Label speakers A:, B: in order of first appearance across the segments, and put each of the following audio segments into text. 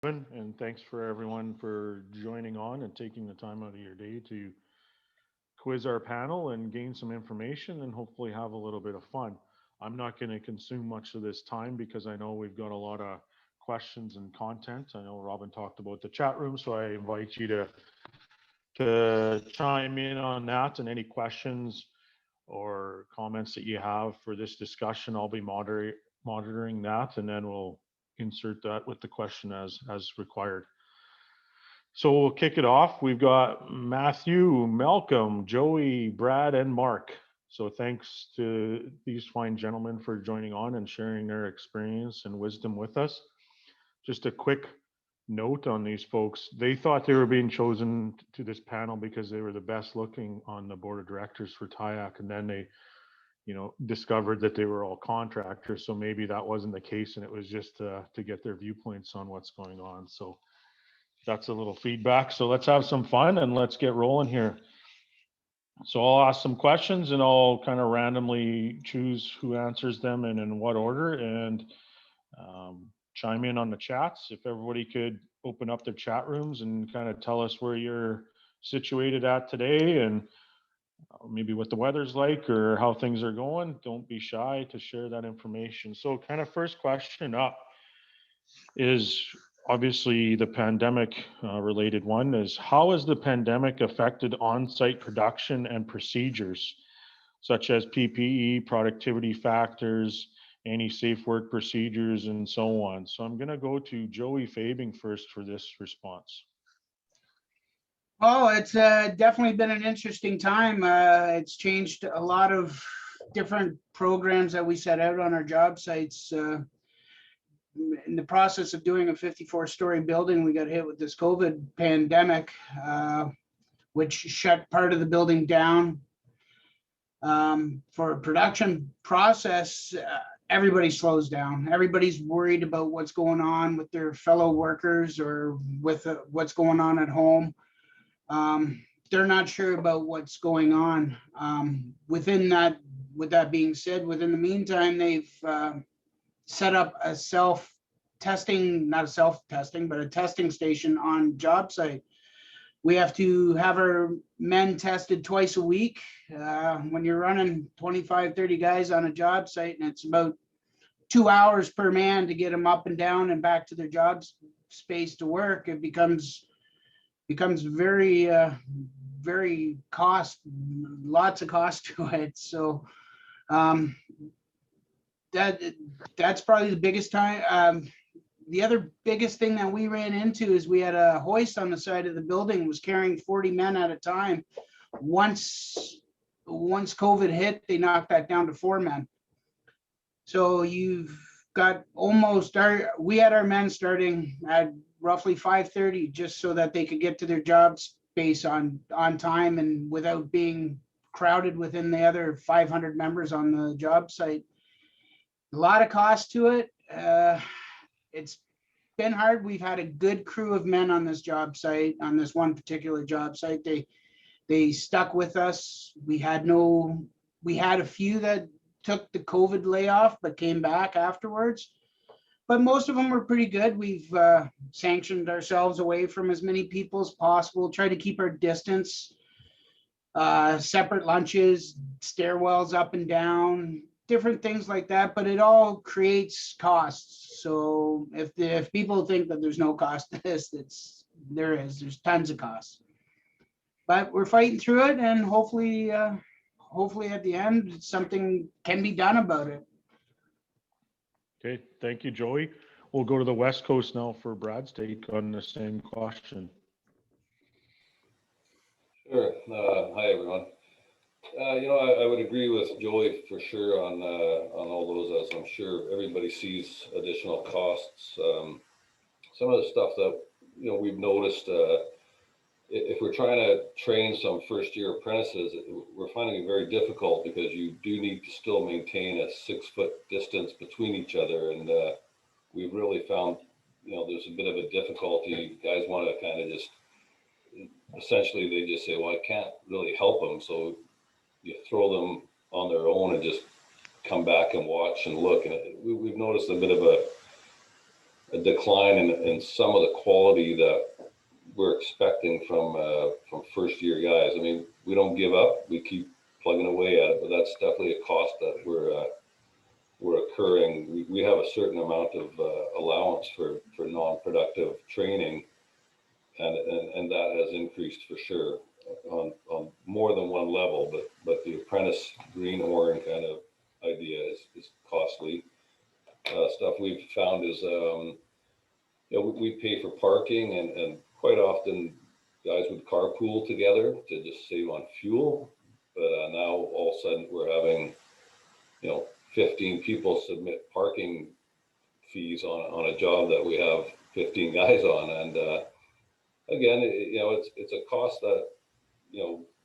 A: And thanks for everyone for joining on and taking the time out of your day to quiz our panel and gain some information and hopefully have a little bit of fun. I'm not going to consume much of this time because I know we've got a lot of questions and content. I know Robin talked about the chat room, so I invite you to chime in on that and any questions or comments that you have for this discussion. I'll be monitoring that, and then we'll insert that with the question as required. So we'll kick it off. We've got Matthew, Malcolm, Joey, Brad, and Mark. So thanks to these fine gentlemen for joining on and sharing their experience and wisdom with us. Just a quick note on these folks. They thought they were being chosen to this panel because they were the best looking on the board of directors for TIAC. And then they, discovered that they were all contractors. So maybe that wasn't the case. And it was just to get their viewpoints on what's going on. So that's a little feedback. So let's have some fun and let's get rolling here. So I'll ask some questions and I'll kind of randomly choose who answers them and in what order, and chime in on the chats. If everybody could open up their chat rooms and kind of tell us where you're situated at today and maybe what the weather's like or how things are going. Don't be shy to share that information. So kind of first question up is obviously the pandemic related one is, how has the pandemic affected on-site production and procedures such as PPE, productivity factors, any safe work procedures, and so on? So I'm going to go to Joey Fabing first for this response.
B: Oh, it's definitely been an interesting time. It's changed a lot of different programs that we set out on our job sites. In the process of doing a 54-story building, we got hit with this COVID pandemic, which shut part of the building down. For a production process, everybody slows down. Everybody's worried about what's going on with their fellow workers or with what's going on at home. They're not sure about what's going on. Within that, with that being said, within the meantime, they've set up a self-testing, not a self-testing, but a testing station on job site. We have to have our men tested twice a week. When you're running 25, 30 guys on a job site, and it's about 2 hours per man to get them up and down and back to their job space to work, it becomes very, very lots of cost to it. So that's probably the biggest time. The other biggest thing that we ran into is we had a hoist on the side of the building, was carrying 40 men at a time. Once COVID hit, they knocked that down to 4 men. So you've got we had our men starting at roughly 5:30 just so that they could get to their job space on time and without being crowded within the other 500 members on the job site. A lot of cost to it. It's been hard. We've had a good crew of men on this job site, on this one particular job site. They stuck with us. We had a few that took the COVID layoff but came back afterwards. But most of them were pretty good. We've sanctioned ourselves away from as many people as possible, try to keep our distance, separate lunches, stairwells up and down, different things like that, but it all creates costs. So if people think that there's no cost to this, there's tons of costs. But we're fighting through it, and hopefully at the end, something can be done about it.
A: Okay, thank you, Joey. We'll go to the West Coast now for Brad's take on the same question.
C: Sure. Hi, everyone. I would agree with Joey for sure on all those, as I'm sure everybody sees additional costs. Some of the stuff that we've noticed, if we're trying to train some first-year apprentices, we're finding it very difficult because you do need to still maintain a 6-foot distance between each other, and we've really found there's a bit of a difficulty. Guys want to kind of just essentially they just say, well, I can't really help them, so you throw them on their own and just come back and watch and look. And we've noticed a bit of a decline in some of the quality that we're expecting from first year guys. I mean, we don't give up. We keep plugging away at it, but that's definitely a cost that we're incurring. We have a certain amount of allowance for non-productive training, and that has increased for sure on more than one level. But the apprentice greenhorn kind of idea is costly. Stuff we've found is we pay for parking, and quite often guys would carpool together to just save on fuel. But now all of a sudden we're having 15 people submit parking fees on a job that we have 15 guys on, and again, it's a cost that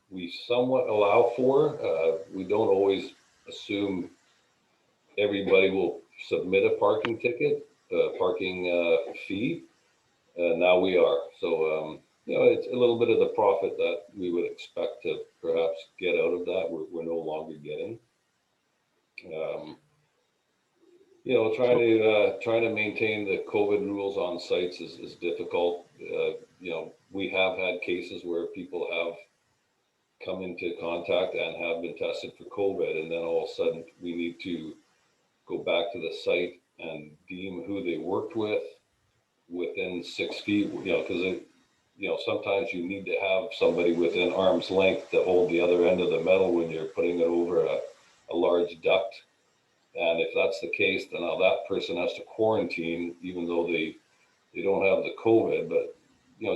C: we somewhat allow for. We don't always assume everybody will submit a parking ticket, parking fee. Now we are. So, it's a little bit of the profit that we would expect to perhaps get out of that. We're no longer getting. Trying to maintain the COVID rules on sites is difficult. We have had cases where people have come into contact and have been tested for COVID, and then all of a sudden we need to go back to the site and deem who they worked with within 6 feet, because sometimes you need to have somebody within arm's length to hold the other end of the metal when you're putting it over a large duct. And if that's the case, then now that person has to quarantine, even though they don't have the COVID. But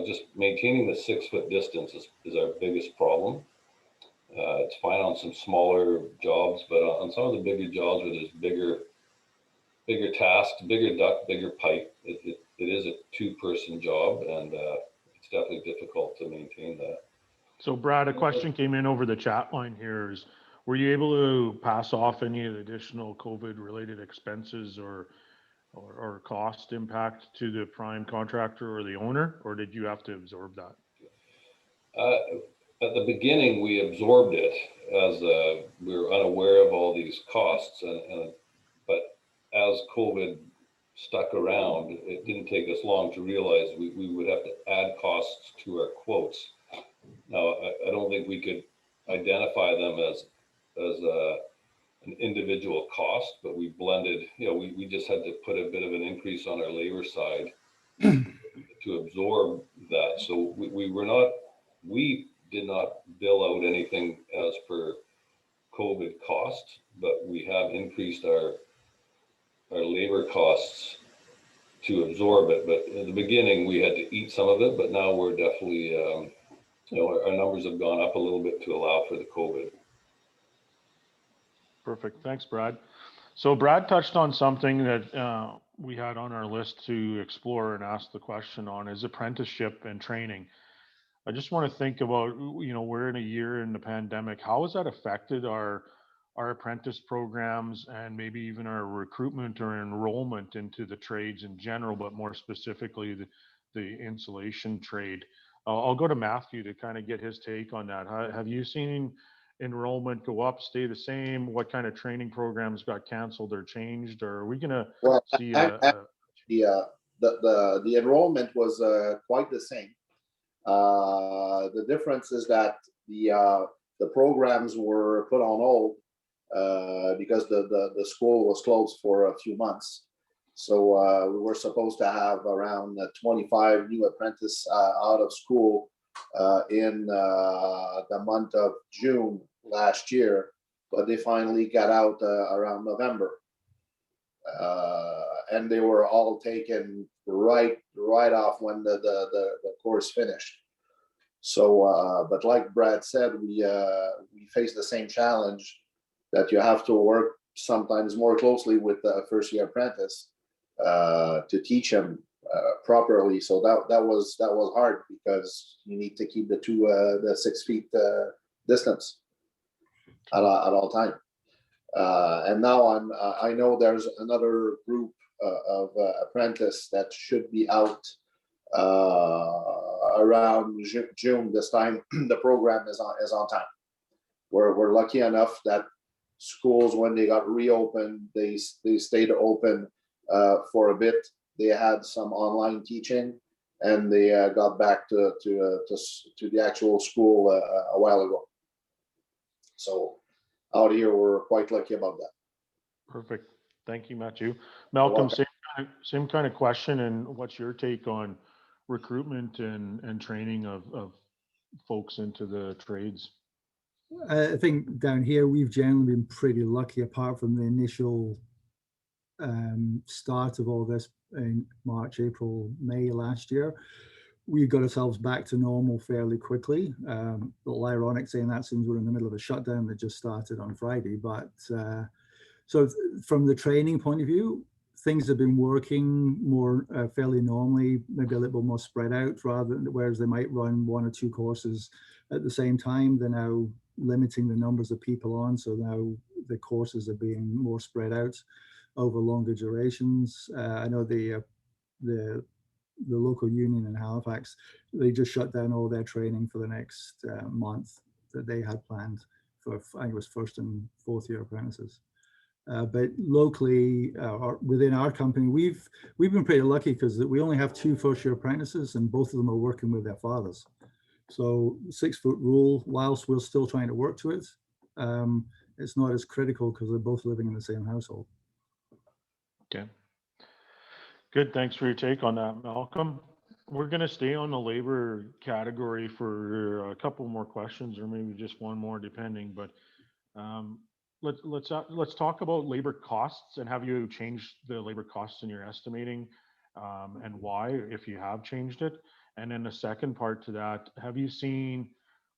C: just maintaining the 6 foot distance is our biggest problem. It's fine on some smaller jobs, but on some of the bigger jobs where there's bigger tasks, bigger duct, bigger pipe, it is a 2-person job, and it's definitely difficult to maintain that.
A: So Brad, a question came in over the chat line here is, were you able to pass off any of the additional COVID related expenses or cost impact to the prime contractor or the owner, or did you have to absorb that?
C: At the beginning, we absorbed it as we were unaware of all these costs, but as COVID stuck around, it didn't take us long to realize we would have to add costs to our quotes. Now, I don't think we could identify them as an individual cost, but we blended, we just had to put a bit of an increase on our labor side to absorb that. So we did not bill out anything as per COVID costs, but we have increased our labor costs to absorb it. But in the beginning, we had to eat some of it, but now we're definitely, our numbers have gone up a little bit to allow for the COVID.
A: Perfect. Thanks, Brad. So Brad touched on something that we had on our list to explore and ask the question on, is apprenticeship and training. I just want to think about, we're in a year in the pandemic. How has that affected our apprentice programs and maybe even our recruitment or enrollment into the trades in general, but more specifically the insulation trade? I'll go to Matthew to kind of get his take on that. Have you seen enrollment go up, stay the same? What kind of training programs got canceled or changed? Or are we going to see
D: the enrollment was quite the same. The difference is that the programs were put on hold because the school was closed for a few months. So we were supposed to have around 25 new apprentices out of school in the month of June last year, but they finally got out around November. And they were all taken right off when the course finished. So, but like Brad said, we face the same challenge that you have to work sometimes more closely with the first year apprentice to teach them properly. So that was hard because you need to keep the 6 feet distance at all time. And now I know there's another group of apprentice that should be out around June this time. The program is on time. We're lucky enough that schools, when they got reopened, they stayed open for a bit they had some online teaching, and they got back to the actual school a while ago. So out here, we're quite lucky about that.
A: Perfect. Thank you, Matthew. Malcolm,
D: welcome.
A: same kind of question. And what's your take on recruitment and training of folks into the trades?
E: I think down here we've generally been pretty lucky, apart from the initial start of all this in March, April, May last year. We got ourselves back to normal fairly quickly. A little ironic saying that since we're in the middle of a shutdown that just started on Friday. But so from the training point of view, things have been working more fairly normally, maybe a little bit more spread out, rather than whereas they might run 1 or 2 courses at the same time. They're now limiting the numbers of people on, so now the courses are being more spread out over longer durations. I know the local union in Halifax, they just shut down all their training for the next month that they had planned for, I think it was 1st and 4th year apprentices. But locally, within our company, we've been pretty lucky because we only have 2 first-year apprentices, and both of them are working with their fathers. So 6-foot rule, whilst we're still trying to work to it, it's not as critical because they're both living in the same household.
A: Okay. Good. Thanks for your take on that, Malcolm. We're going to stay on the labor category for a couple more questions, or maybe just one more, depending. But let's talk about labor costs, and have you changed the labor costs in your estimating, and why, if you have changed it? And then the second part to that, have you seen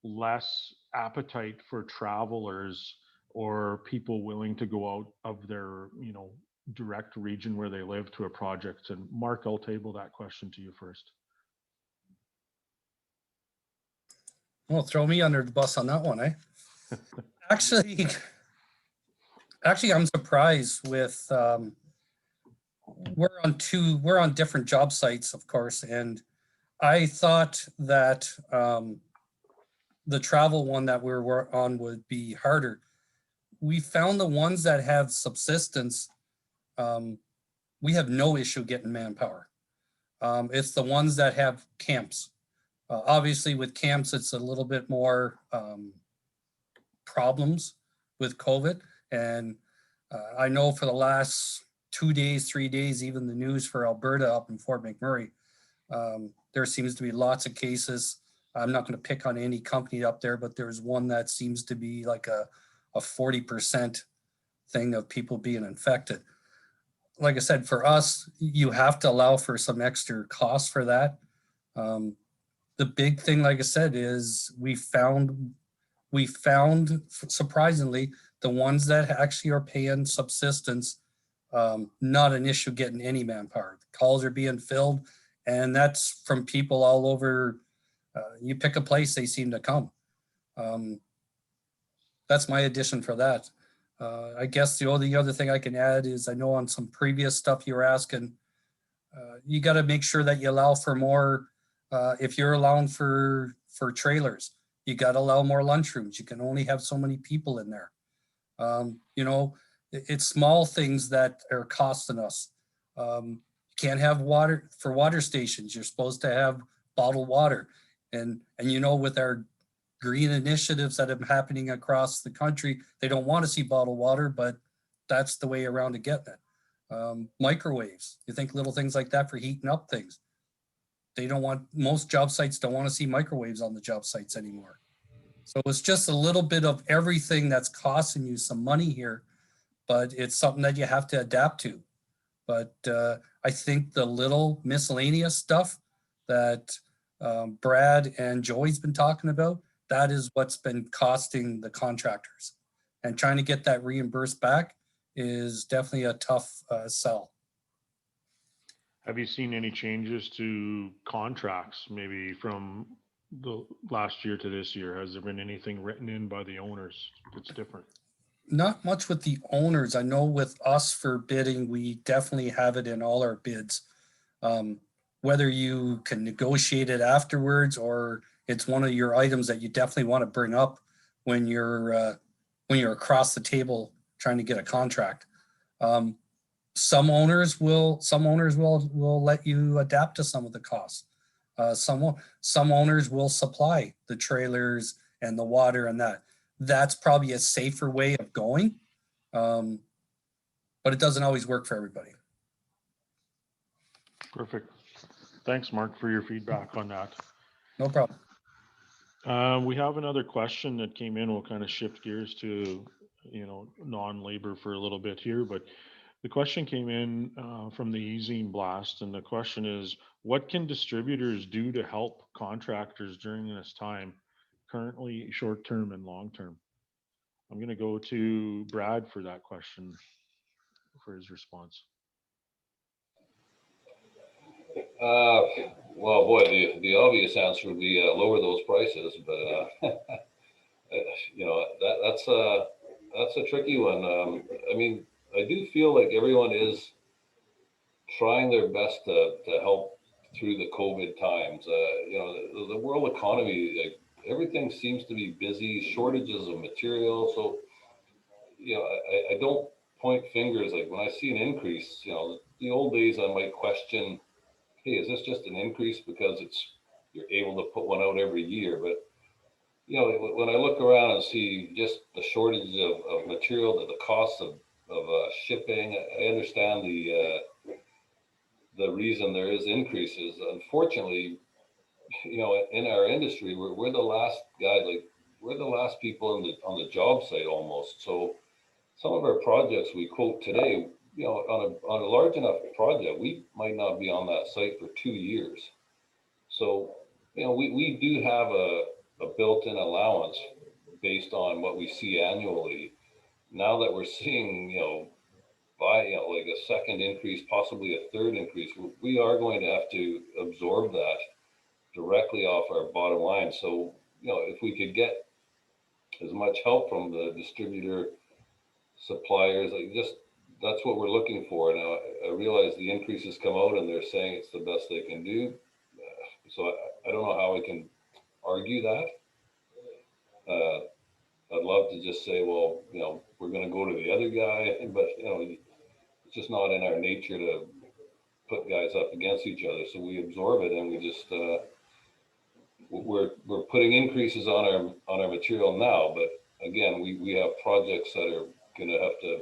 A: less appetite for travelers or people willing to go out of their, direct region where they live to a project? And Mark, I'll table that question to you first.
F: Well, throw me under the bus on that one, eh? Actually, I'm surprised with we're on different job sites, of course, and I thought that the travel one that we're on would be harder. We found the ones that have subsistence, we have no issue getting manpower. It's the ones that have camps. Obviously with camps, it's a little bit more problems with COVID. And I know for the last 2 days, 3 days, even the news for Alberta up in Fort McMurray, there seems to be lots of cases. I'm not going to pick on any company up there, but there's one that seems to be like a 40% thing of people being infected. Like I said, for us, you have to allow for some extra costs for that. The big thing, like I said, is we found surprisingly the ones that actually are paying subsistence, not an issue getting any manpower. The calls are being filled, and that's from people all over. You pick a place, they seem to come. That's my addition for that. I guess the only other thing I can add is I know on some previous stuff you were asking, you got to make sure that you allow for more. If you're allowing for trailers, you got to allow more lunchrooms. You can only have so many people in there. It's small things that are costing us. You can't have water for water stations. You're supposed to have bottled water. And with our green initiatives that are happening across the country, they don't want to see bottled water, but that's the way around to getting it. Microwaves, you think little things like that for heating up things. Most job sites don't want to see microwaves on the job sites anymore. So it's just a little bit of everything that's costing you some money here, but it's something that you have to adapt to. But I think the little miscellaneous stuff that Brad and Joey's been talking about, that is what's been costing the contractors. And trying to get that reimbursed back is definitely a tough sell.
A: Have you seen any changes to contracts, maybe from the last year to this year? Has there been anything written in by the owners that's different?
F: Not much with the owners. I know with us for bidding, we definitely have it in all our bids. Whether you can negotiate it afterwards or it's one of your items that you definitely want to bring up when you're across the table trying to get a contract. some owners will let you adapt to some of the costs. Some owners will supply the trailers and the water and that. That's probably a safer way of going. But it doesn't always work for everybody.
A: Perfect. Thanks, Mark, for your feedback on that.
F: No problem.
A: We have another question that came in. We'll kind of shift gears to, non-labor for a little bit here, but the question came in from the Ezine Blast, and the question is, what can distributors do to help contractors during this time, currently short-term and long-term? I'm going to go to Brad for that question, for his response.
C: Well, boy, the obvious answer would be lower those prices, but that's a tricky one. I mean, I do feel like everyone is trying their best to help through the COVID times. The world economy, like, everything seems to be busy, shortages of material. So, I don't point fingers. Like, when I see an increase, the old days I might question, hey, is this just an increase because you're able to put one out every year? But when I look around and see just the shortage of material, the cost of shipping, I understand the reason there is increases. Unfortunately, in our industry, we're the last guys, like, we're the last people on the job site almost. So some of our projects we quote today, on a large enough project, we might not be on that site for 2 years. So, we do have a built-in allowance based on what we see annually. Now that we're seeing, like a second increase, possibly a third increase, we are going to have to absorb that directly off our bottom line. So, if we could get as much help from the distributor suppliers, that's what we're looking for. Now, I realize the increases come out and they're saying it's the best they can do. So I don't know how I can argue that. I'd love to just say, well, we're going to go to the other guy, but it's just not in our nature to put guys up against each other. So we absorb it, and we just we're putting increases on our material now. But again, we have projects that are going to have to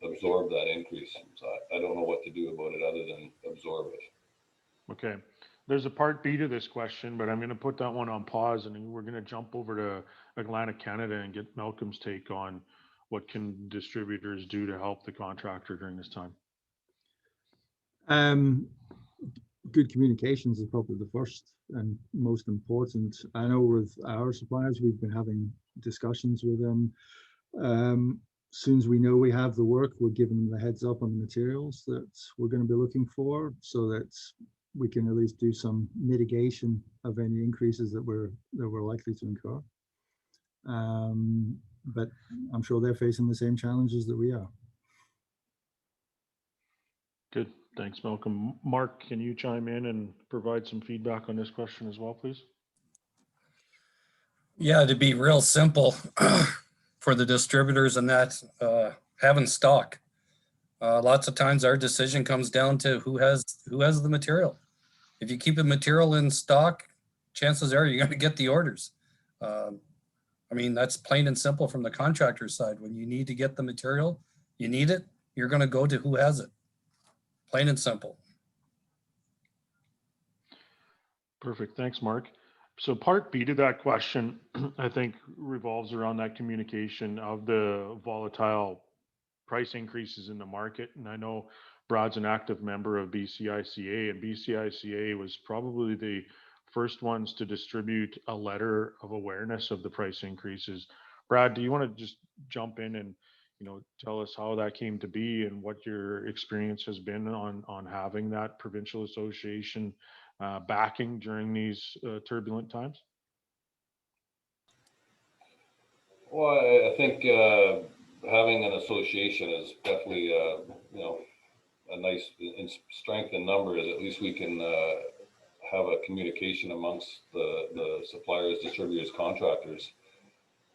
C: absorb that increase. So I don't know what to do about it other than absorb it.
A: Okay. There's a part B to this question, but I'm going to put that one on pause, and we're going to jump over to Atlantic Canada and get Malcolm's take on what can distributors do to help the contractor during this time.
E: Good communications is probably the first and most important. I know with our suppliers, we've been having discussions with them. Soon as we know we have the work, we're giving them the heads up on the materials that we're going to be looking for, so that we can at least do some mitigation of any increases that we're likely to incur. But I'm sure they're facing the same challenges that we are.
A: Good. Thanks, Malcolm. Mark, can you chime in and provide some feedback on this question as well, please?
F: Yeah, to be real simple for the distributors and that, having stock. Lots of times our decision comes down to who has the material. If you keep the material in stock, chances are you're going to get the orders. I mean, that's plain and simple from the contractor side. When you need to get the material, you need it, you're going to go to who has it. Plain and simple.
A: Perfect. Thanks, Mark. So part B to that question, I think, revolves around that communication of the volatile price increases in the market. And I know Brad's an active member of BCICA, and BCICA was probably the first ones to distribute a letter of awareness of the price increases. Brad, do you want to just jump in and tell us how that came to be and what your experience has been on having that provincial association backing during these turbulent times?
C: Well, I think having an association is definitely a nice strength in numbers. At least we can have a communication amongst the suppliers, distributors, contractors.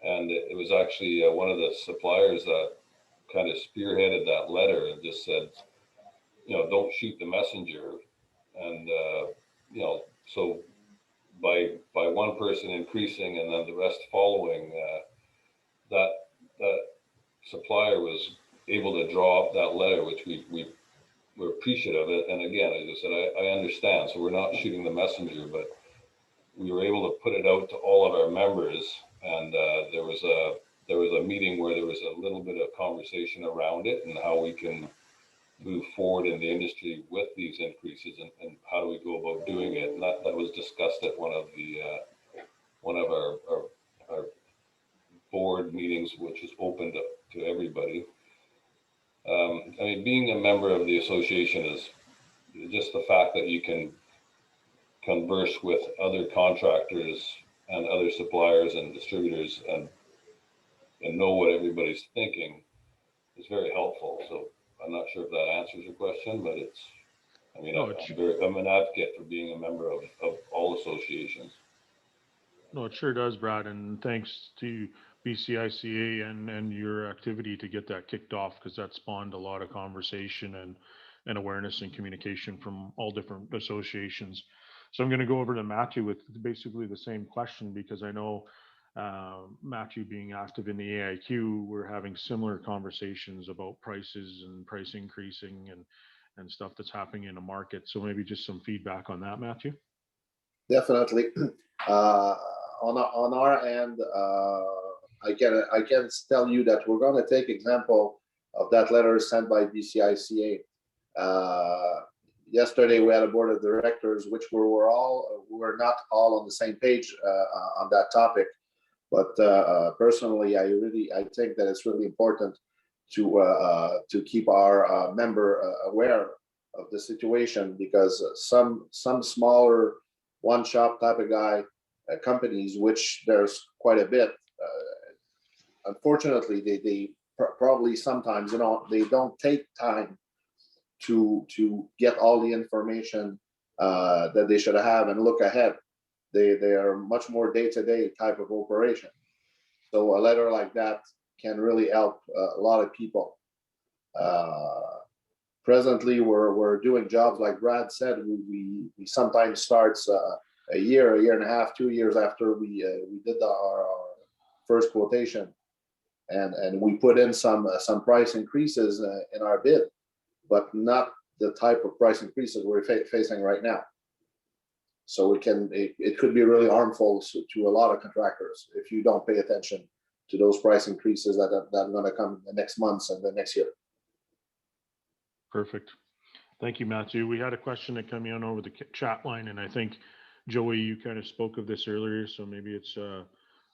C: And it was actually one of the suppliers that kind of spearheaded that letter and just said, don't shoot the messenger. And, so by one person increasing and then the rest following, that supplier was able to draw up that letter, which we're appreciative of it. And again, as I said, I understand. So we're not shooting the messenger, but we were able to put it out to all of our members. And there was a meeting where there was a little bit of conversation around it and how we can move forward in the industry with these increases, and how do we go about doing it. And that was discussed at one of our board meetings, which is open to everybody. I mean, being a member of the association is just the fact that you can converse with other contractors and other suppliers and distributors and know what everybody's thinking is very helpful. So I'm not sure if that answers your question, but I'm an advocate for being a member of all associations.
A: No, it sure does, Brad, and thanks to BCICA and your activity to get that kicked off, because that spawned a lot of conversation and awareness and communication from all different associations. So I'm going to go over to Matthew with basically the same question, because I know Matthew being active in the AIQ, we're having similar conversations about prices and price increasing and stuff that's happening in the market. So maybe just some feedback on that, Matthew.
D: Definitely. On our end, I can tell you that we're going to take example of that letter sent by BCICA. Yesterday we had a board of directors, which we were not all on the same page on that topic. But personally, I think that it's really important to keep our member aware of the situation, because some smaller one-shop type of guy companies, which there's quite a bit, unfortunately, they probably sometimes they don't take time to get all the information that they should have and look ahead. They are much more day-to-day type of operation. So a letter like that can really help a lot of people. Presently, we're doing jobs like Brad said. We sometimes starts a year and a half, 2 years after we did our first quotation, and we put in some price increases in our bid, but not the type of price increases we're facing right now. So it could be really harmful to a lot of contractors if you don't pay attention to those price increases that are going to come in the next months and the next year.
A: Perfect. Thank you, Matthew. We had a question that came in over the chat line, and I think, Joey, you kind of spoke of this earlier, so maybe it's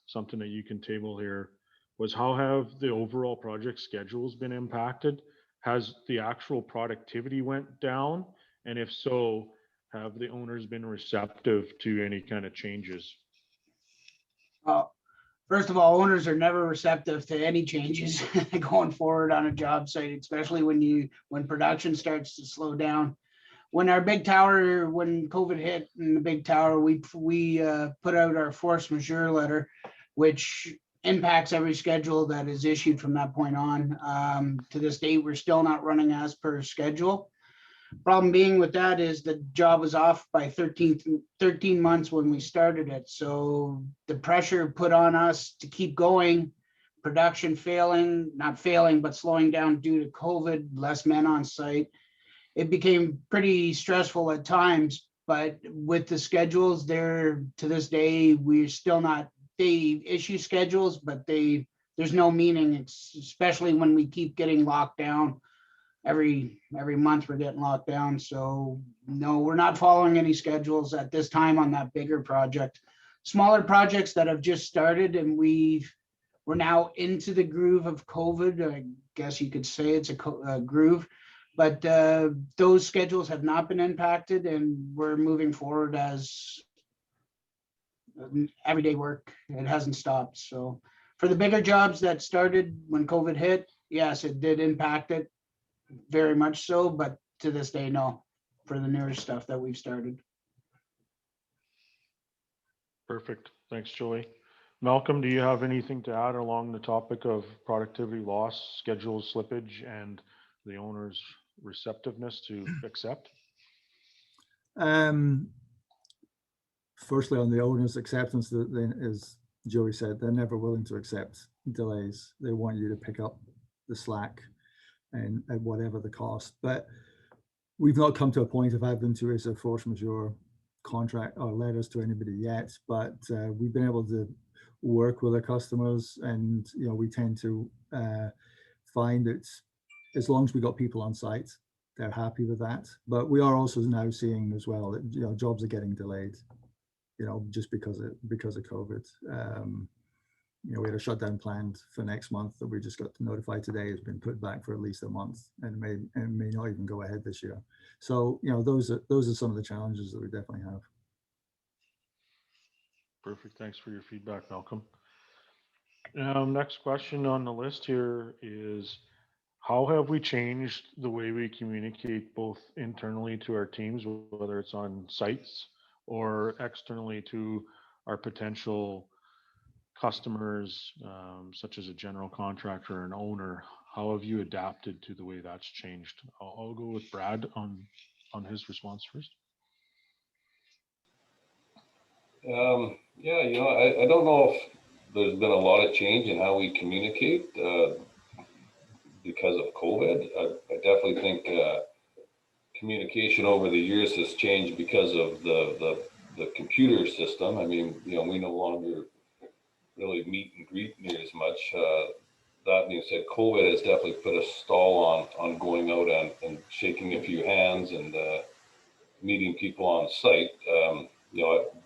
A: something that you can table here, was how have the overall project schedules been impacted? Has the actual productivity went down? And if so, have the owners been receptive to any kind of changes?
B: Well, first of all, owners are never receptive to any changes going forward on a job site, especially when production starts to slow down. When our big tower, when COVID hit in the big tower, we put out our force majeure letter, which impacts every schedule that is issued from that point on. To this date, we're still not running as per schedule. Problem being with that is the job was off by 13 months when we started it. So the pressure put on us to keep going, production not failing, but slowing down due to COVID, less men on site. It became pretty stressful at times, but with the schedules there to this day, we're still not, they issue schedules, but there's no meaning, especially when we keep getting locked down. Every month we're getting locked down. So no, we're not following any schedules at this time on that bigger project. Smaller projects that have just started, and we're now into the groove of COVID. I guess you could say it's a groove, but those schedules have not been impacted, and we're moving forward as everyday work. It hasn't stopped. So for the bigger jobs that started when COVID hit, yes, it did impact it. Very much so, but to this day, no, for the newer stuff that we've started.
A: Perfect. Thanks, Joey. Malcolm, do you have anything to add along the topic of productivity loss, schedule slippage, and the owner's receptiveness to accept?
E: Firstly, on the owner's acceptance, as Joey said, they're never willing to accept delays. They want you to pick up the slack and at whatever the cost. But we've not come to a point of having to issue a force majeure contract or letters to anybody yet, but we've been able to work with our customers, and we tend to find that as long as we got people on site, they're happy with that. But we are also now seeing as well that jobs are getting delayed, just because of COVID. We had a shutdown planned for next month that we just got notified today has been put back for at least a month, and may not even go ahead this year. So those are some of the challenges that we definitely have.
A: Perfect. Thanks for your feedback, Malcolm. Next question on the list here is, how have we changed the way we communicate both internally to our teams, whether it's on sites or externally to our potential customers, such as a general contractor or an owner? How have you adapted to the way that's changed? I'll go with Brad on his response first.
C: Yeah, I don't know if there's been a lot of change in how we communicate because of COVID. I definitely think communication over the years has changed because of the computer system. I mean, we no longer really meet and greet near as much. That being said, COVID has definitely put a stall on going out and shaking a few hands and meeting people on site.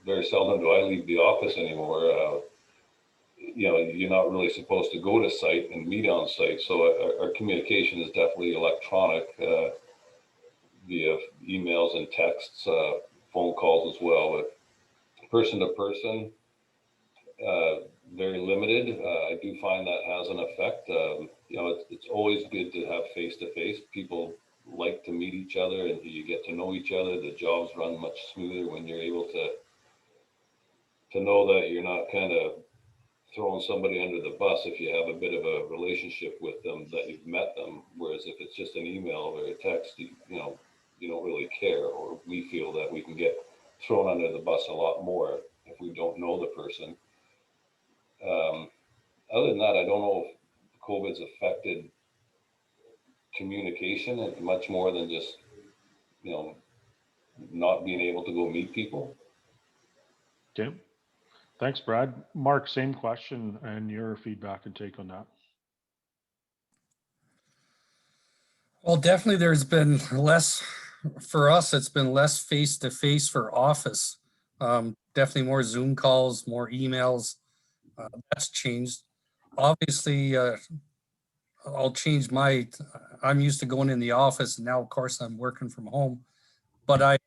C: Very seldom do I leave the office anymore. You're not really supposed to go to site and meet on site. So our communication is definitely electronic via emails and texts, phone calls as well. But person to person, very limited. I do find that has an effect. It's always good to have face-to-face. People like to meet each other and you get to know each other. The jobs run much smoother when you're able to know that you're not kind of throwing somebody under the bus if you have a bit of a relationship with them, that you've met them. Whereas if it's just an email or a text, you don't really care, or we feel that we can get thrown under the bus a lot more if we don't know the person. Other than that, I don't know if COVID's affected communication much more than just, not being able to go meet people.
A: Okay. Thanks, Brad. Mark, same question and your feedback and take on that.
F: Well, definitely there's been less, for us, it's been less face-to-face for office. Definitely more Zoom calls, more emails. That's changed. Obviously, I'll change I'm used to going in the office, and now of course I'm working from home, but I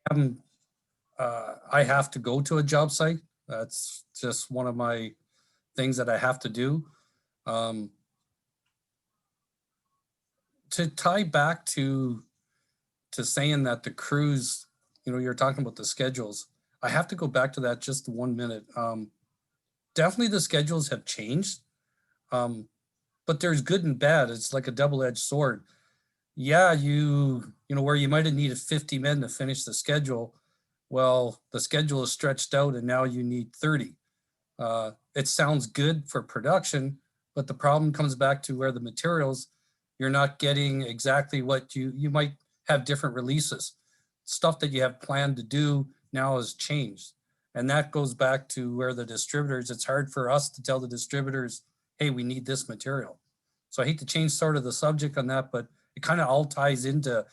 F: have to go to a job site. That's just one of my things that I have to do. To tie back to saying that the crews, you're talking about the schedules. I have to go back to that just 1 minute. Definitely the schedules have changed, but there's good and bad. It's like a double-edged sword. Yeah, where you might have needed 50 men to finish the schedule. Well, the schedule is stretched out and now you need 30. It sounds good for production, but the problem comes back to where the materials, you're not getting exactly what you might have different releases. Stuff that you have planned to do now has changed. And that goes back to where the distributors, it's hard for us to tell the distributors, hey, we need this material. So I hate to change sort of the subject on that, but it kind of all ties into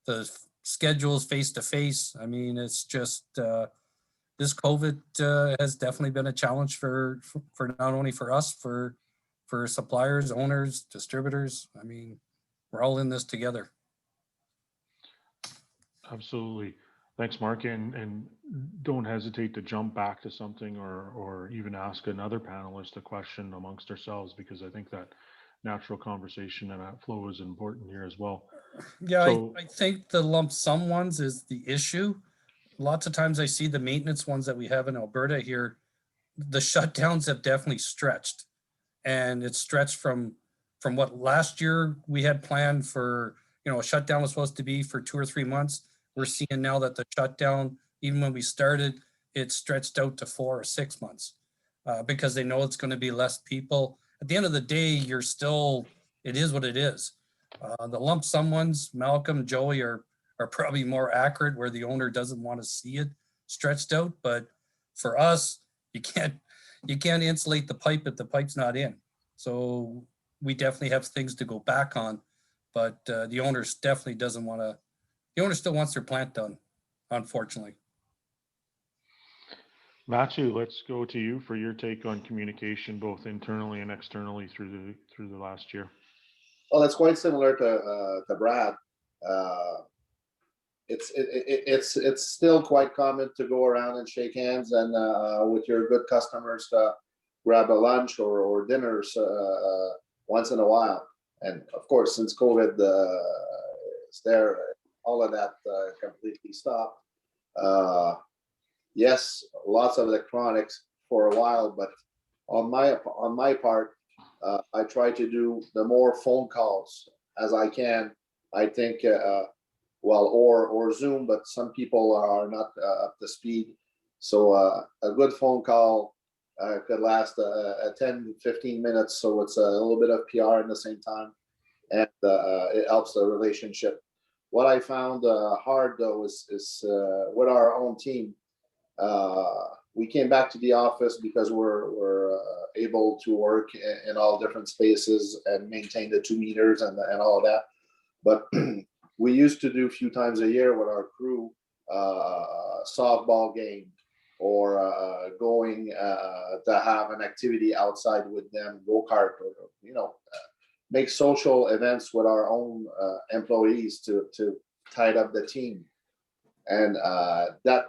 F: the schedules face-to-face. I mean, it's just, this COVID has definitely been a challenge for not only for us, for suppliers, owners, distributors. I mean, we're all in this together.
A: Absolutely. Thanks, Mark. And don't hesitate to jump back to something or even ask another panelist a question amongst ourselves, because I think that natural conversation and that flow is important here as well.
F: Yeah,
A: So,
F: I think the lump sum ones is the issue. Lots of times I see the maintenance ones that we have in Alberta here, the shutdowns have definitely stretched, and it's stretched from what last year we had planned for, a shutdown was supposed to be for 2 or 3 months. We're seeing now that the shutdown, even when we started, it's stretched out to 4 or 6 months because they know it's going to be less people. At the end of the day, it is what it is. The lump sum ones, Malcolm, Joey are probably more accurate where the owner doesn't want to see it stretched out. But for us, you can't insulate the pipe if the pipe's not in. So we definitely have things to go back on, but the owner definitely doesn't want to. The owner still wants their plant done, unfortunately.
A: Matthew, let's go to you for your take on communication, both internally and externally through the last year.
D: Well, it's quite similar to Brad. It's still quite common to go around and shake hands and with your good customers to grab a lunch or dinners once in a while. And of course, since COVID is there, all of that completely stopped. Yes, lots of electronics for a while, but on my part, I try to do the more phone calls as I can. I think, or Zoom, but some people are not up to speed. So a good phone call could last 10, 15 minutes. So it's a little bit of PR at the same time, and it helps the relationship. What I found hard though is with our own team. We came back to the office because we're able to work in all different spaces and maintain the 2 meters and all of that. But we used to do a few times a year with our crew softball game or going to have an activity outside with them, go-kart, or make social events with our own employees to tide up the team. And that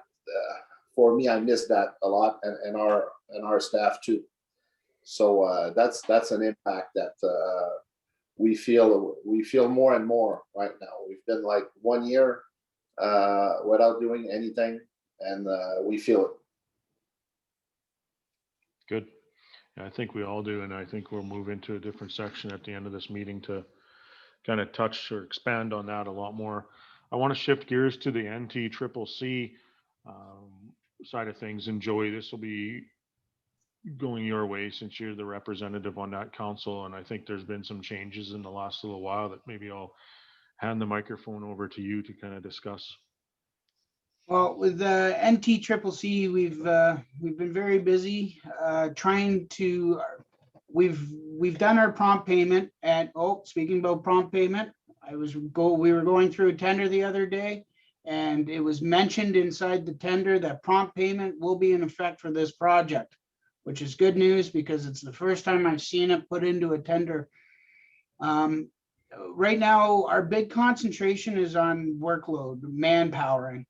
D: for me, I miss that a lot, and our staff too. So that's an impact that we feel more and more right now. We've been like 1 year without doing anything, and we feel it.
A: Good. Yeah, I think we all do, and I think we'll move into a different section at the end of this meeting to kind of touch or expand on that a lot more. I want to shift gears to the NTCCC side of things, and Joey, this will be going your way since you're the representative on that council, and I think there's been some changes in the last little while that maybe I'll hand the microphone over to you to kind of discuss.
B: Well, with the NTCCC, we've been very busy trying to. We've done our prompt payment at. Oh, speaking about prompt payment, we were going through a tender the other day, and it was mentioned inside the tender that prompt payment will be in effect for this project, which is good news because it's the first time I've seen it put into a tender. Right now, our big concentration is on workload, manpowering.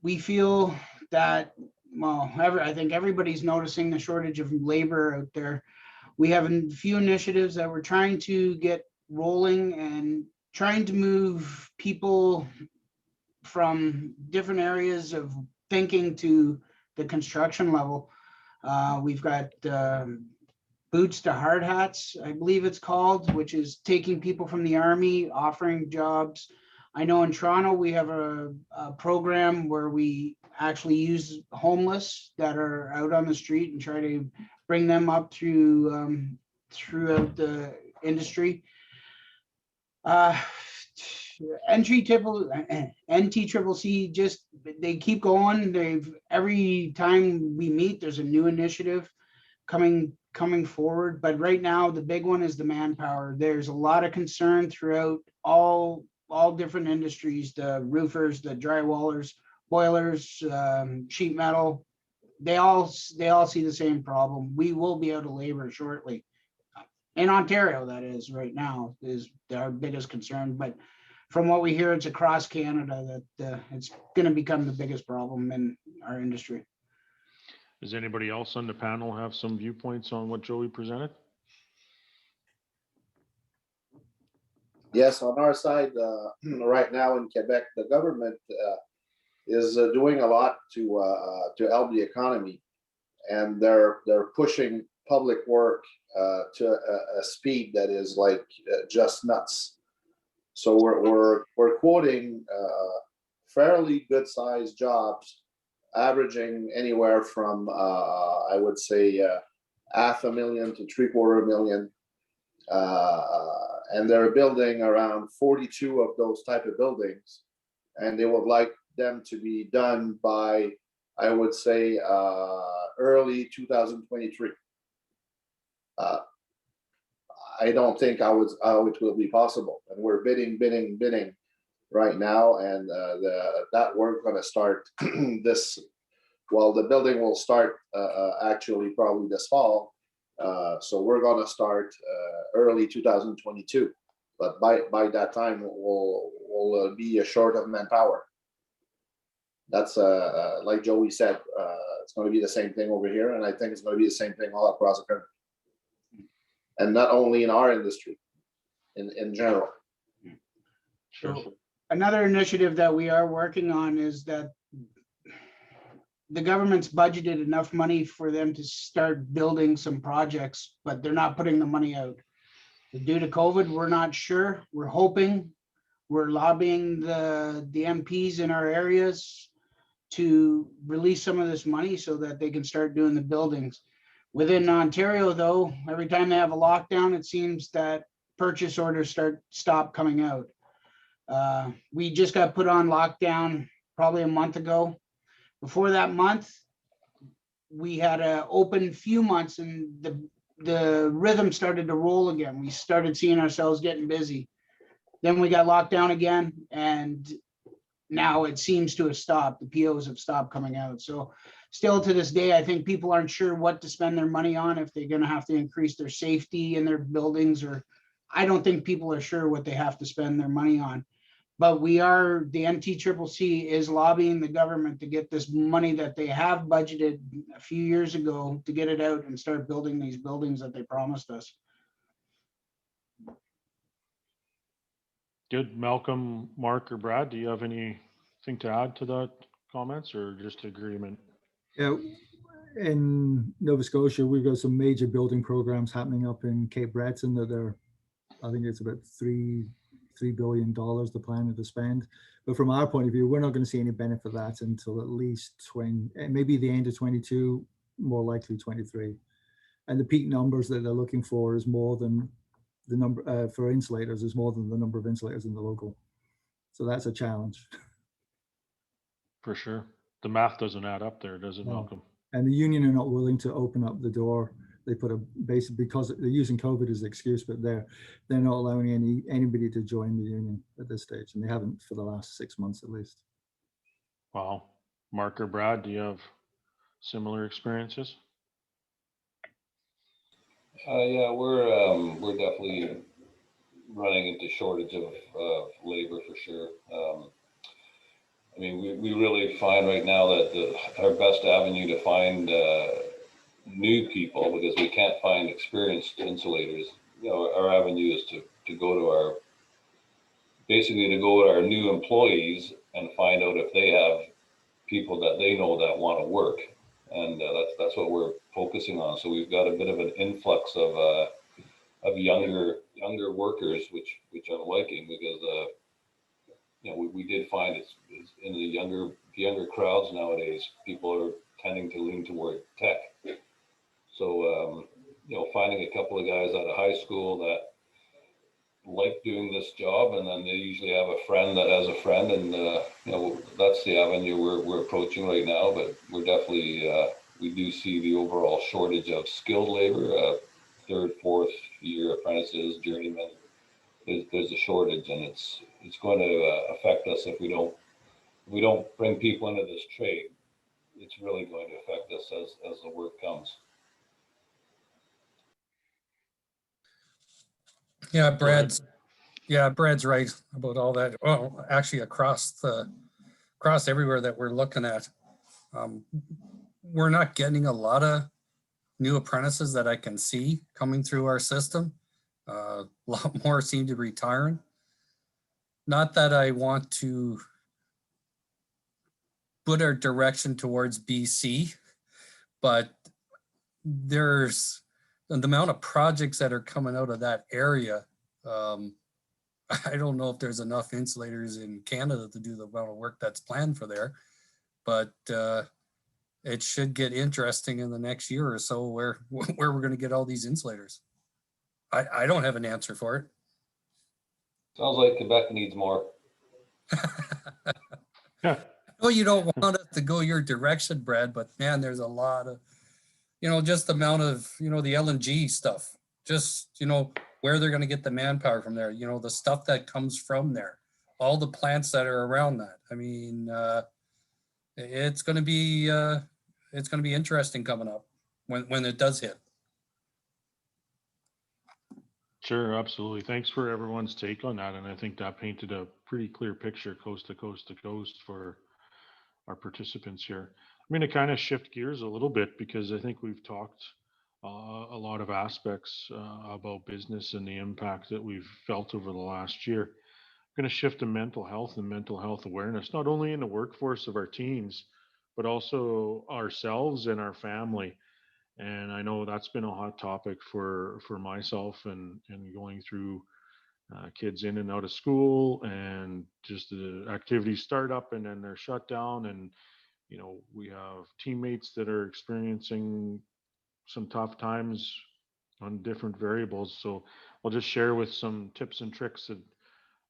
B: We feel that, well, I think everybody's noticing the shortage of labor out there. We have a few initiatives that we're trying to get rolling and trying to move people from different areas of thinking to the construction level. We've got boots to hard hats, I believe it's called, which is taking people from the army, offering jobs. I know in Toronto, we have a program where we actually use homeless that are out on the street and try to bring them up through throughout the industry. NTCCC, just they keep going. Every time we meet, there's a new initiative coming forward. But right now, the big one is the manpower. There's a lot of concern throughout all different industries, the roofers, the drywallers, boilers, sheet metal. They all see the same problem. We will be out of labor shortly. In Ontario, that is right now, is our biggest concern. But from what we hear, it's across Canada that it's going to become the biggest problem in our industry.
A: Does anybody else on the panel have some viewpoints on what Joey presented?
D: Yes, on our side, right now in Quebec, the government is doing a lot to help the economy, and they're pushing public work to a speed that is like just nuts. So we're quoting fairly good sized jobs, averaging anywhere from I would say $500,000 to $750,000, and they're building around 42 of those type of buildings, and they would like them to be done by, I would say, early 2023. I don't think it will be possible, and we're bidding right now, and that work going to start this. Well, the building will start actually probably this fall, so we're going to start early 2022. But by that time, we'll be short of manpower. That's like Joey said, it's going to be the same thing over here, and I think it's going to be the same thing all across the country, and not only in our industry, in general.
B: So another initiative that we are working on is that the government's budgeted enough money for them to start building some projects, but they're not putting the money out. Due to COVID, we're not sure. We're hoping, we're lobbying the MPs in our areas to release some of this money so that they can start doing the buildings. Within Ontario, though, every time they have a lockdown, it seems that purchase orders stop coming out. We just got put on lockdown probably a month ago. Before that month, we had an open few months, and the rhythm started to roll again. We started seeing ourselves getting busy. Then we got locked down again, and now it seems to have stopped. The POs have stopped coming out. So still to this day, I think people aren't sure what to spend their money on, if they're going to have to increase their safety in their buildings, or I don't think people are sure what they have to spend their money on. But the MTCCC is lobbying the government to get this money that they have budgeted a few years ago, to get it out and start building these buildings that they promised us.
A: Good. Malcolm, Mark, or Brad, do you have anything to add to that comments, or just agreement?
E: Yeah, in Nova Scotia, we've got some major building programs happening up in Cape Breton that are, I think it's about $3 billion they're planning to spend. But from our point of view, we're not going to see any benefit of that until at least maybe the end of 22, more likely 23. And the peak numbers that they're looking for is more than the number for insulators, is more than the number of insulators in the local. So that's a challenge. For
A: sure. The math doesn't add up there, does it,
E: No.
A: Malcolm?
E: And the union are not willing to open up the door. They put because they're using COVID as an excuse, but they're not allowing anybody to join the union at this stage, and they haven't for the last 6 months at least.
A: Wow. Mark or Brad, do you have similar experiences?
C: Yeah, we're definitely running into shortage of labor for sure. I mean, we really find right now that our best avenue to find new people, because we can't find experienced insulators, our avenue is to go to our new employees and find out if they have people that they know that want to work, and that's what we're focusing on. So we've got a bit of an influx of younger workers, which I'm liking, because we did find it's in the younger crowds nowadays, people are tending to lean toward tech. So finding a couple of guys out of high school that like doing this job, and then they usually have a friend that has a friend, and that's the avenue we're approaching right now. But we're definitely we do see the overall shortage of skilled labor, third, fourth year apprentices, journeymen. There's a shortage, and it's going to affect us if we don't bring people into this trade. It's really going to affect us as the work comes.
F: Yeah, Brad's right about all that. Well, actually across everywhere that we're looking at, we're not getting a lot of new apprentices that I can see coming through our system. A lot more seem to be retiring. Not that I want to put our direction towards BC, but there's the amount of projects that are coming out of that area. I don't know if there's enough insulators in Canada to do the amount of work that's planned for there, but it should get interesting in the next year or so where we're going to get all these insulators. I don't have an answer for it.
C: Sounds like Quebec needs more.
A: Yeah.
F: No, you don't want us to go your direction, Brad, but man, there's a lot of, just the amount of, the LNG stuff, just, where they're going to get the manpower from there, the stuff that comes from there, all the plants that are around that. I mean, it's going to be interesting coming up when it does hit.
A: Sure, absolutely. Thanks for everyone's take on that. And I think that painted a pretty clear picture coast to coast to coast for our participants here. I'm going to kind of shift gears a little bit because I think we've talked a lot of aspects about business and the impact that we've felt over the last year. I'm going to shift to mental health and mental health awareness, not only in the workforce of our teens, but also ourselves and our family. And I know that's been a hot topic for myself and going through kids in and out of school and just the activities start up and then they're shut down. And we have teammates that are experiencing some tough times on different variables. So I'll just share with some tips and tricks that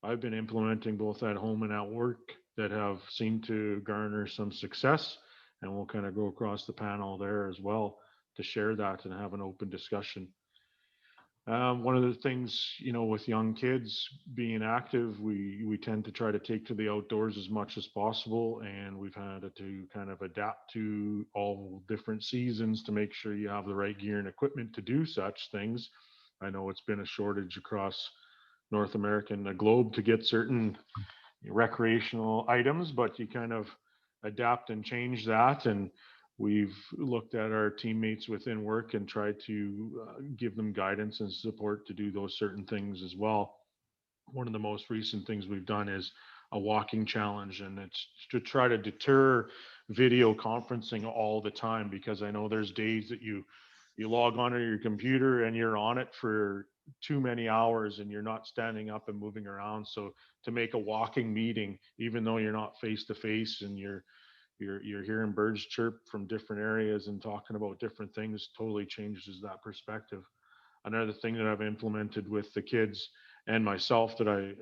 A: I've been implementing both at home and at work that have seemed to garner some success. And we'll kind of go across the panel there as well to share that and have an open discussion. One of the things, with young kids being active, we tend to try to take to the outdoors as much as possible. And we've had to kind of adapt to all different seasons to make sure you have the right gear and equipment to do such things. I know it's been a shortage across North America and the globe to get certain recreational items, but you kind of adapt and change that. And we've looked at our teammates within work and tried to give them guidance and support to do those certain things as well. One of the most recent things we've done is a walking challenge, and it's to try to deter video conferencing all the time, because I know there's days that you log onto your computer and you're on it for too many hours and you're not standing up and moving around. So to make a walking meeting, even though you're not face to face and you're hearing birds chirp from different areas and talking about different things, totally changes that perspective. Another thing that I've implemented with the kids and myself that I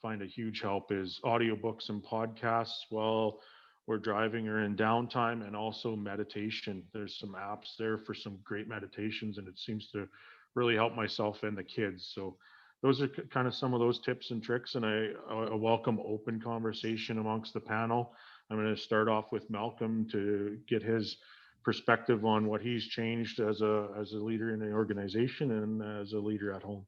A: find a huge help is audiobooks and podcasts while we're driving or in downtime, and also meditation. There's some apps there for some great meditations, and it seems to really help myself and the kids. So those are kind of some of those tips and tricks, and I welcome open conversation amongst the panel. I'm going to start off with Malcolm to get his perspective on what he's changed as a leader in the organization and as a leader at home.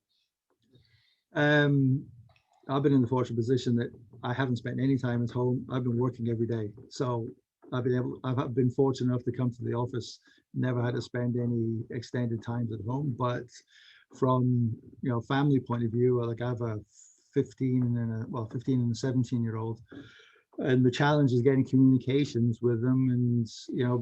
E: I've been in the fortunate position that I haven't spent any time at home. I've been working every day. So I've been fortunate enough to come to the office, never had to spend any extended times at home. But from family point of view, like I have a 15 and a 17-year-old, and the challenge is getting communications with them. And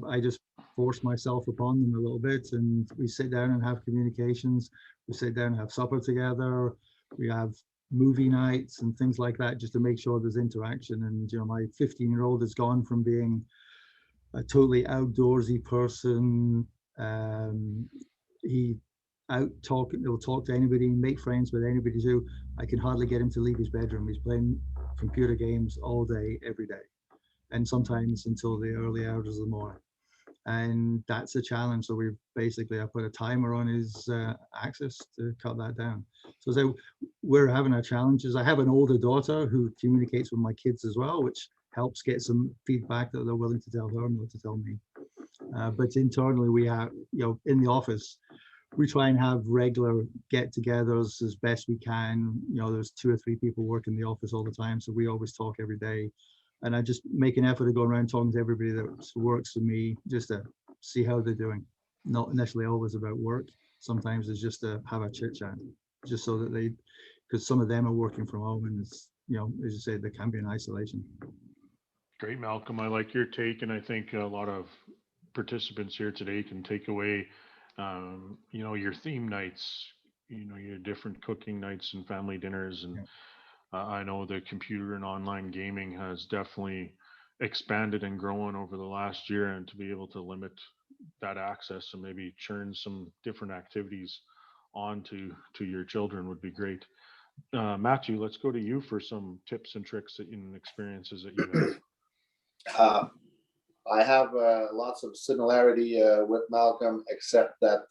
E: I just force myself upon them a little bit, and we sit down and have communications. We sit down and have supper together. We have movie nights and things like that, just to make sure there's interaction. And my 15-year-old has gone from being a totally outdoorsy person. He'll talk to anybody, make friends with anybody too. I can hardly get him to leave his bedroom. He's playing computer games all day, every day, and sometimes until the early hours of the morning. And that's a challenge. So I put a timer on his access to cut that down. So we're having our challenges. I have an older daughter who communicates with my kids as well, which helps get some feedback that they're willing to tell her, not to tell me. But internally, we have, in the office, we try and have regular get-togethers as best we can. There's 2 or 3 people work in the office all the time, so we always talk every day. And I just make an effort to go around talking to everybody that works for me, just to see how they're doing. Not necessarily always about work. Sometimes it's just to have a chit chat, just so that because some of them are working from home, and it's, as you say, they can be in isolation.
A: Great, Malcolm. I like your take, and I think a lot of participants here today can take away, your theme nights, your different cooking nights and family dinners. And I know the computer and online gaming has definitely expanded and grown over the last year, and to be able to limit that access and maybe churn some different activities onto your children would be great. Matthew, let's go to you for some tips and tricks and experiences that you have.
D: I have lots of similarity with Malcolm, except that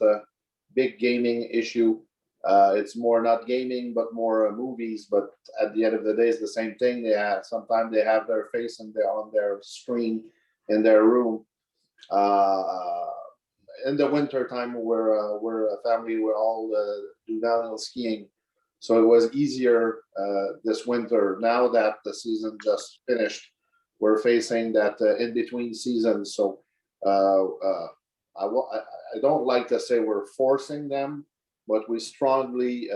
D: big gaming issue. It's more not gaming, but more movies. But at the end of the day, it's the same thing. Sometimes they have their face and they're on their screen in their room. In the winter time, we're a family. We're all do downhill skiing, so it was easier this winter. Now that the season just finished, we're facing that in between seasons. So I don't like to say we're forcing them, but we strongly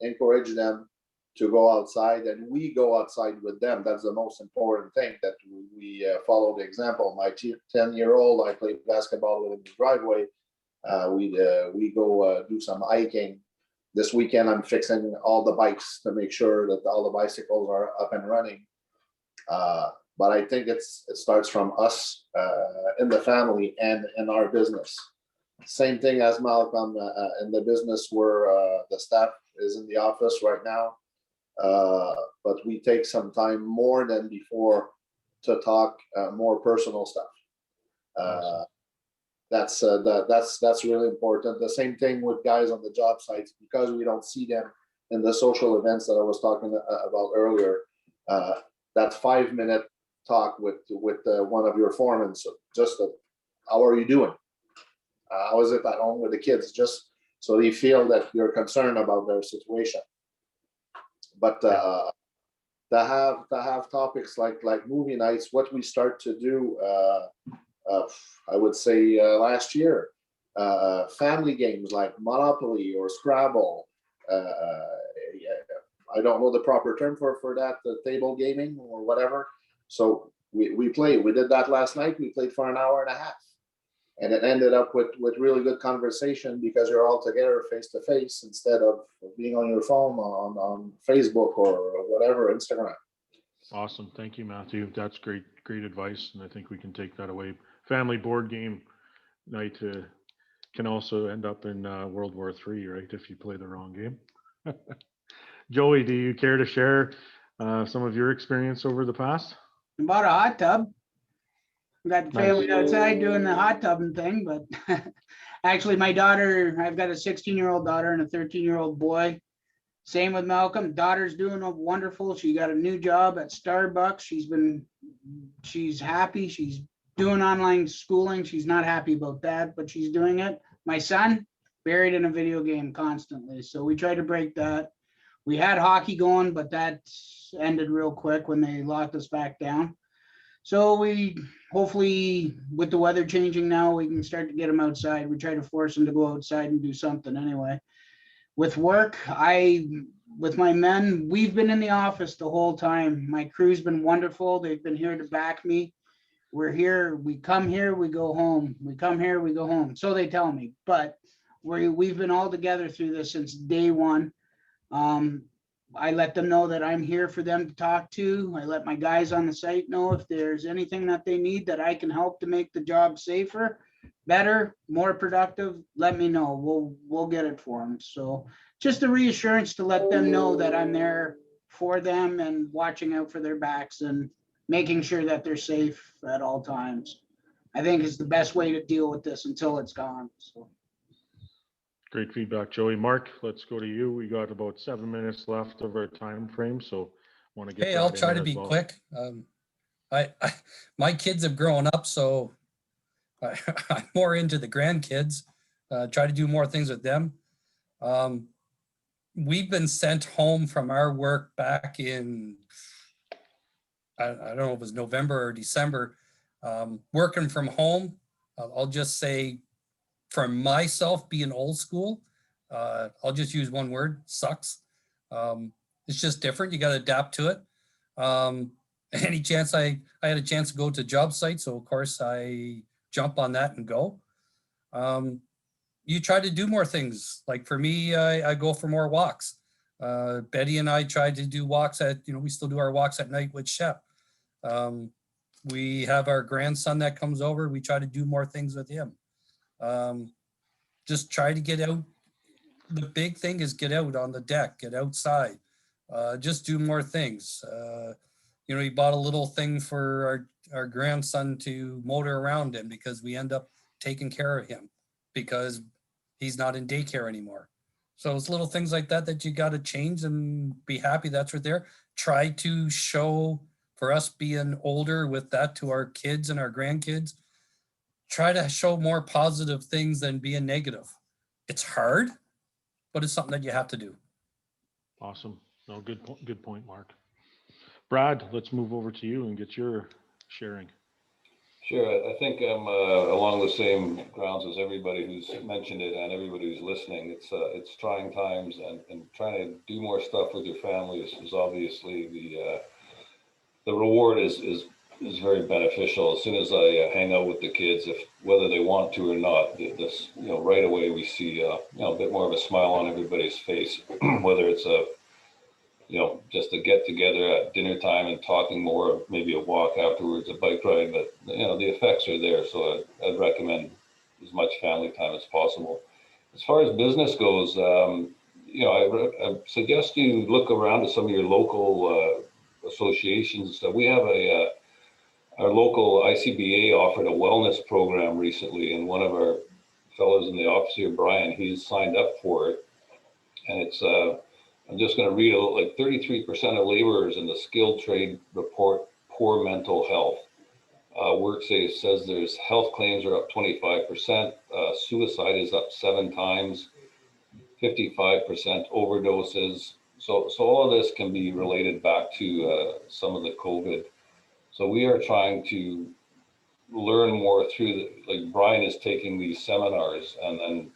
D: encourage them to go outside, and we go outside with them. That's the most important thing, that we follow the example. My 10-year-old, I play basketball with in the driveway. We go do some hiking. This weekend, I'm fixing all the bikes to make sure that all the bicycles are up and running. But I think it starts from us in the family and in our business. Same thing as Malcolm in the business where the staff is in the office right now. But we take some time more than before to talk more personal stuff.
A: Awesome.
D: That's really important. The same thing with guys on the job sites, because we don't see them in the social events that I was talking about earlier. That 5-minute talk with one of your foremen. So just how are you doing? How is it at home with the kids? Just so they feel that you're concerned about their situation. But to have topics like movie nights, what we start to do, I would say last year, family games like Monopoly or Scrabble. I don't know the proper term for that, the table gaming or whatever. So we played. We did that last night. We played for an hour and a half. And it ended up with really good conversation, because you're all together face to face instead of being on your phone on Facebook or whatever, Instagram.
A: Awesome. Thank you, Matthew. That's great advice. And I think we can take that away. Family board game night can also end up in World War III, right? If you play the wrong game. Joey, do you care to share some of your experience over the past?
B: About a hot tub. We got the family outside doing the hot tubbing thing, but actually my daughter, I've got a 16-year-old daughter and a 13-year-old boy. Same with Malcolm. Daughter's doing wonderful. She got a new job at Starbucks. She's happy. She's doing online schooling. She's not happy about that, but she's doing it. My son, buried in a video game constantly. So we tried to break that. We had hockey going, but that ended real quick when they locked us back down. So we hopefully, with the weather changing now, we can start to get them outside. We try to force them to go outside and do something anyway. With work, with my men, we've been in the office the whole time. My crew's been wonderful. They've been here to back me. We're here, we come here, we go home. We come here, we go home. So they tell me, but we've been all together through this since day one. I let them know that I'm here for them to talk to. I let my guys on the site know if there's anything that they need that I can help to make the job safer, better, more productive, let me know. We'll get it for them. So just a reassurance to let them know that I'm there for them and watching out for their backs and making sure that they're safe at all times. I think is the best way to deal with this until it's gone. So.
A: Great feedback, Joey. Mark, let's go to you. We got about 7 minutes left of our time frame, so want to get.
F: Hey, I'll try to be quick. My kids have grown up, so I'm more into the grandkids. Try to do more things with them. We've been sent home from our work back in, I don't know if it was November or December, working from home. I'll just say, for myself, being old school, I'll just use one word, sucks. It's just different. You got to adapt to it. Any chance I had a chance to go to job site, so of course I jump on that and go. you try to do more things. Like for me, I go for more walks. Betty and I tried to do walks at, we still do our walks at night with Shep. We have our grandson that comes over. We try to do more things with him. Just try to get out. The big thing is get out on the deck, get outside, just do more things. He bought a little thing for our grandson to motor around in, because we end up taking care of him because he's not in daycare anymore. So it's little things like that you got to change and be happy that's right there. Try to show, for us being older with that, to our kids and our grandkids, try to show more positive things than being negative. It's hard, but it's something that you have to do.
A: Awesome. No, good point, Mark. Brad, let's move over to you and get your sharing.
C: Sure, I think I'm along the same grounds as everybody who's mentioned it and everybody who's listening. It's trying times, and trying to do more stuff with your family is obviously the reward is very beneficial. As soon as I hang out with the kids, whether they want to or not, this right away we see a bit more of a smile on everybody's face, whether it's just a get together at dinner time and talking more, maybe a walk afterwards, a bike ride, but the effects are there. So I'd recommend as much family time as possible. As far as business goes, I suggest you look around to some of your local associations. So we have our local ICBA offered a wellness program recently, and one of our fellows in the office here, Brian, he's signed up for it, and it's I'm just going to read like 33% of laborers in the skilled trade report poor mental health. WorkSafe says there's health claims are up 25%, suicide is up 7 times, 55% overdoses. So all of this can be related back to some of the COVID. So we are trying to learn more through like Brian is taking these seminars and then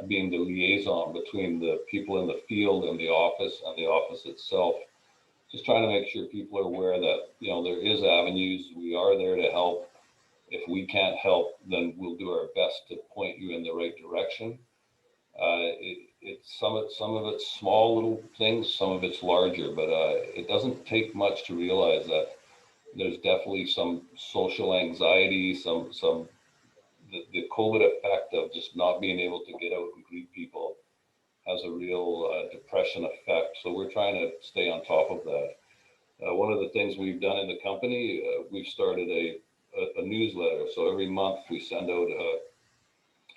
C: being the liaison between the people in the field and the office itself. Just trying to make sure people are aware that, there is avenues. We are there to help. If we can't help, then we'll do our best to point you in the right direction. It's some of it's small little things, some of it's larger, but it doesn't take much to realize that there's definitely some social anxiety, the COVID effect of just not being able to get out and greet people has a real depression effect. So we're trying to stay on top of that. One of the things we've done in the company, we've started a newsletter. So every month we send out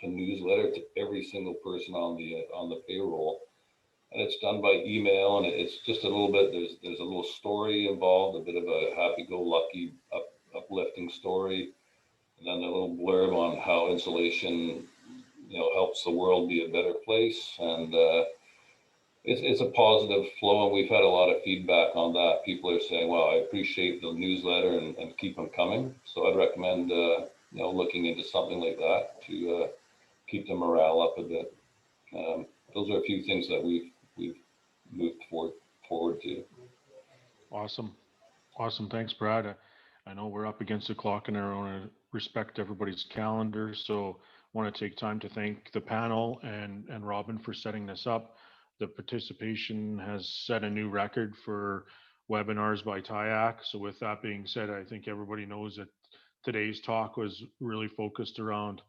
C: a newsletter to every single person on the payroll, and it's done by email, and it's just a little bit. There's a little story involved, a bit of a happy-go-lucky, uplifting story, and then a little blurb on how insulation, helps the world be a better place, and it's a positive flow, and we've had a lot of feedback on that. People are saying, "Well, I appreciate the newsletter and keep them coming." So I'd recommend looking into something like that to keep the morale up a bit. Those are a few things that we've moved forward to.
A: Awesome. Thanks, Brad. I know we're up against the clock and I want to respect everybody's calendar. So I want to take time to thank the panel and Robin for setting this up. The participation has set a new record for webinars by TIAC. So with that being said, I think everybody knows that today's talk was really focused around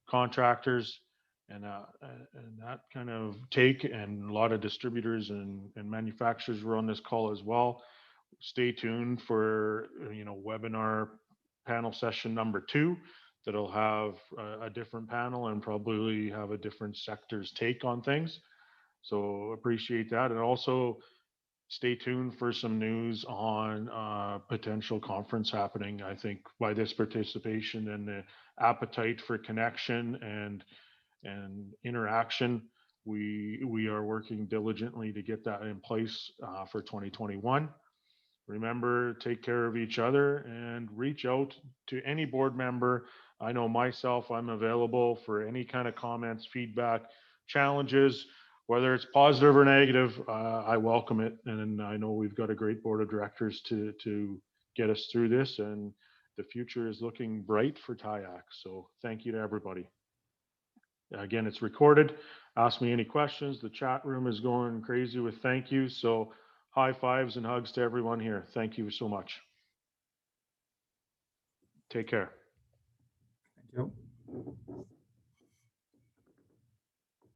A: contractors and that kind of take, and a lot of distributors and manufacturers were on this call as well. Stay tuned for webinar panel session number 2 that'll have a different panel and probably have a different sector's take on things. So appreciate that, and also stay tuned for some news on potential conference happening. I think by this participation and the appetite for connection and interaction, we are working diligently to get that in place for 2021. Remember, take care of each other and reach out to any board member. I know myself, I'm available for any kind of comments, feedback, challenges, whether it's positive or negative. I welcome it. And I know we've got a great board of directors to get us through this, and the future is looking bright for TIAC. So thank you to everybody. Again, it's recorded. Ask me any questions. The chat room is going crazy with thank you. So high fives and hugs to everyone here. Thank you so much. Take care.
E: Thank you.